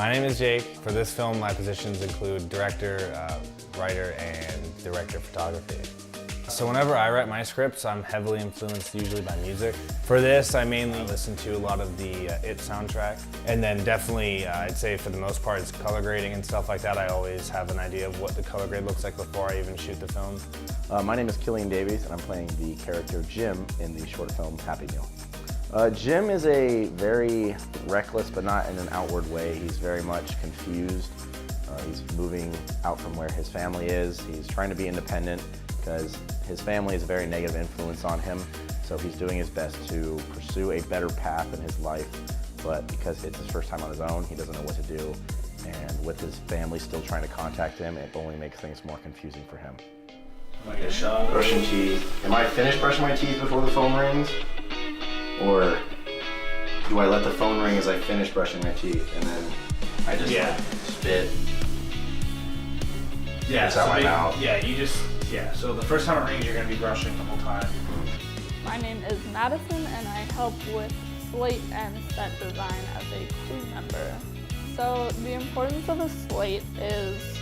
My name is Jake. For this film, my positions include director, writer, and director of photography. So whenever I write my scripts, I'm heavily influenced usually by music. For this, I mainly listen to a lot of the IT soundtrack. And then definitely, I'd say for the most part, it's color grading and stuff like that. I always have an idea of what the color grade looks like before I even shoot the film. My name is Killian Davies, and I'm playing the character Jim in the short film Happy Meal. Jim is a very reckless, but not in an outward way. He's very much confused. He's moving out from where his family is. He's trying to be independent because his family is a very negative influence on him. So he's doing his best to pursue a better path in his life. But because it's his first time on his own, he doesn't know what to do. And with his family still trying to contact him, it only makes things more confusing for him. Am I get a shot? Brushing teeth. Am I finished brushing my teeth before the phone rings? Or do I let the phone ring as I finish brushing my teeth and then I just like spit? Yeah, it's out my mouth. Yeah, so the first time it rings, you're gonna be brushing the whole time. My name is Madison, and I help with slate and set design as a crew member. So the importance of a slate is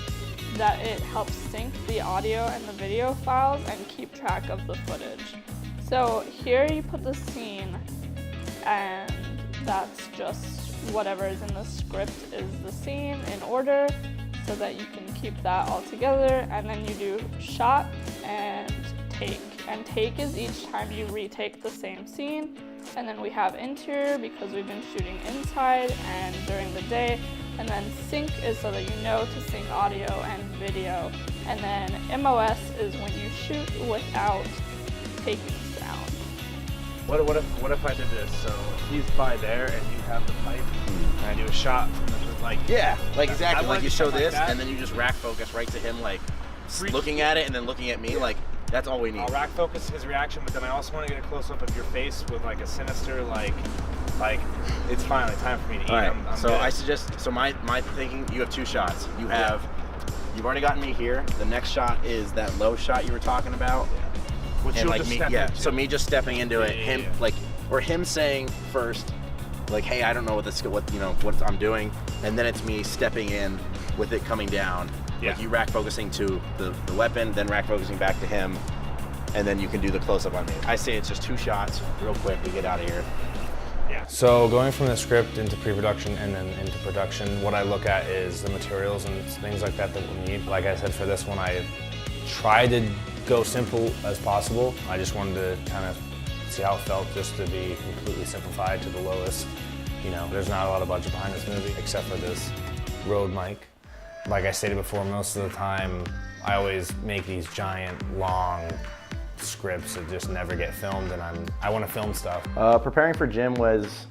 that it helps sync the audio and the video files and keep track of the footage. So here you put the scene, and that's just whatever is in the script is the scene in order, so that you can keep that all together. And then you do shot and take. And take is each time you retake the same scene. And then we have interior because we've been shooting inside and during the day. And then sync is so that you know to sync audio and video. And then MOS is when you shoot without taking sound. What if I did this? So he's by there and you have the pipe, and I do a shot from the like exactly. Like you show this, that. and then you just rack focus right to him, like looking at it, and then looking at me. Like that's all we need. I'll rack focus his reaction, but then I also want to get a close up of your face with like a sinister like it's finally time for me to eat. All right. I'm so good. I suggest. So my thinking. You have two shots. You've already gotten me here. The next shot is that low shot you were talking about. Which And you'll like just me, step yeah. into. So me just stepping into it, him like, or him saying first, like, hey, I don't know what I'm doing, and then it's me stepping in with it coming down. Yeah. Like you rack focusing to the weapon, then rack focusing back to him, and then you can do the close up on me. I say it's just two shots, real quick, we get out of here. Yeah. So going from the script into pre-production and then into production, what I look at is the materials and things like that we'll need. Like I said, for this one, I tried to go simple as possible. I just wanted to kind of see how it felt just to be completely simplified to the lowest. You know, there's not a lot of budget behind this movie except for this Rode mic. Like I stated before, most of the time I always make these giant, long scripts that just never get filmed, and I want to film stuff. Preparing for Jim was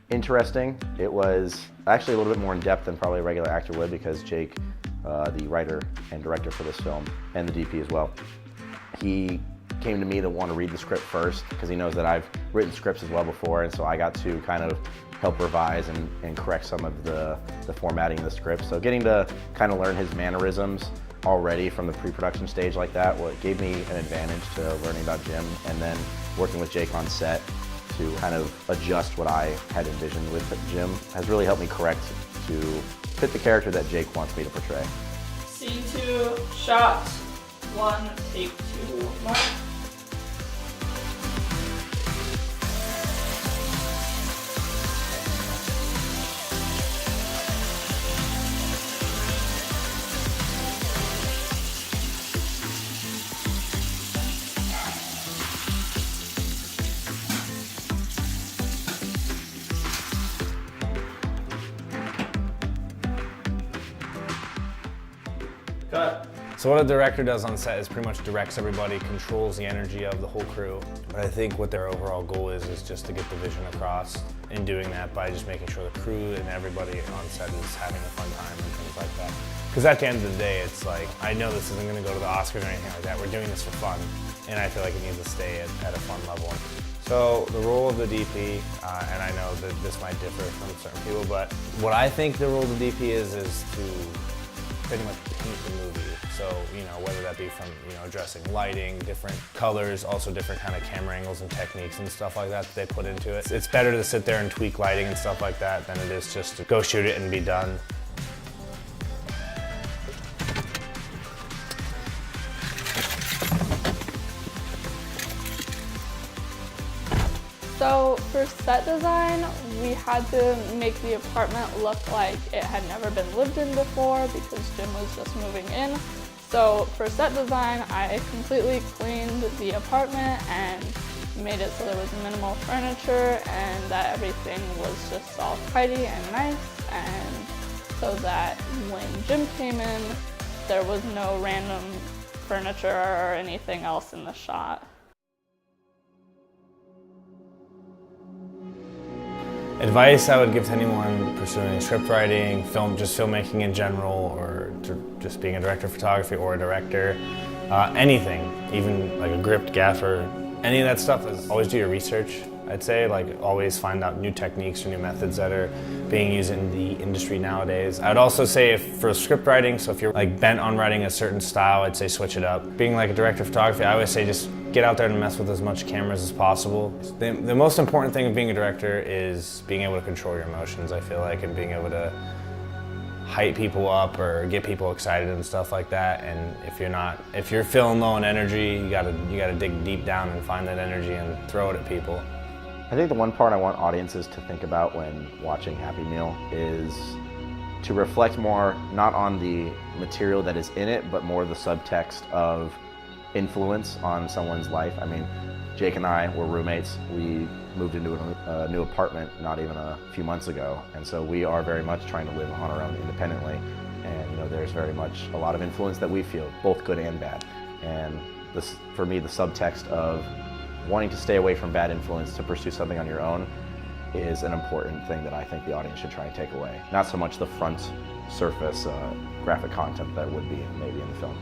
interesting. It was actually a little bit more in depth than probably a regular actor would because Jake, the writer and director for this film, and the DP as well, he came to me to want to read the script first because he knows that I've written scripts as well before, and so I got to kind of help revise and correct some of the formatting of the script. So getting to kind of learn his mannerisms already from the pre-production stage like that, well, it gave me an advantage to learning about Jim, and then working with Jake on set to kind of adjust what I had envisioned with Jim has really helped me correct to fit the character that Jake wants me to portray. Scene 2, shot 1, take 2, mark. Cut. So what a director does on set is pretty much directs everybody, controls the energy of the whole crew. But I think what their overall goal is just to get the vision across. In doing that by just making sure the crew and everybody on set is having a fun time and things like that. Because at the end of the day, it's like, I know this isn't going to go to the Oscars or anything like that. We're doing this for fun, and I feel like it needs to stay at a fun level. So the role of the DP, and I know that this might differ from certain people, but what I think the role of the DP is to pretty much paint the movie. So, whether that be from, addressing lighting, different colors, also different kind of camera angles and techniques and stuff like that they put into it. It's better to sit there and tweak lighting and stuff like that than it is just to go shoot it and be done. So for set design, we had to make the apartment look like it had never been lived in before because Jim was just moving in. So for set design, I completely cleaned the apartment and made it so there was minimal furniture and that everything was just all tidy and nice, and so that when Jim came in, there was no random furniture or anything else in the shot. Advice I would give to anyone pursuing script writing, just filmmaking in general, or just being a director of photography or a director, anything, even like a gripped gaffer, any of that stuff, is always do your research. I'd say, like, always find out new techniques or new methods that are being used in the industry nowadays. I'd also say if for script writing, so if you're like bent on writing a certain style, I'd say switch it up. Being like a director of photography, I always say just get out there and mess with as much cameras as possible. The most important thing of being a director is being able to control your emotions, I feel like, and being able to hype people up or get people excited and stuff like that. And if you're feeling low on energy, you gotta dig deep down and find that energy and throw it at people. I think the one part I want audiences to think about when watching Happy Meal is to reflect more, not on the material that is in it, but more the subtext of influence on someone's life. I mean, Jake and I were roommates. We moved into a new apartment not even a few months ago, and so we are very much trying to live on our own independently. And there's very much a lot of influence that we feel, both good and bad. And this, for me, the subtext of wanting to stay away from bad influence to pursue something on your own is an important thing that I think the audience should try and take away. Not so much the front surface graphic content that would be maybe in the film.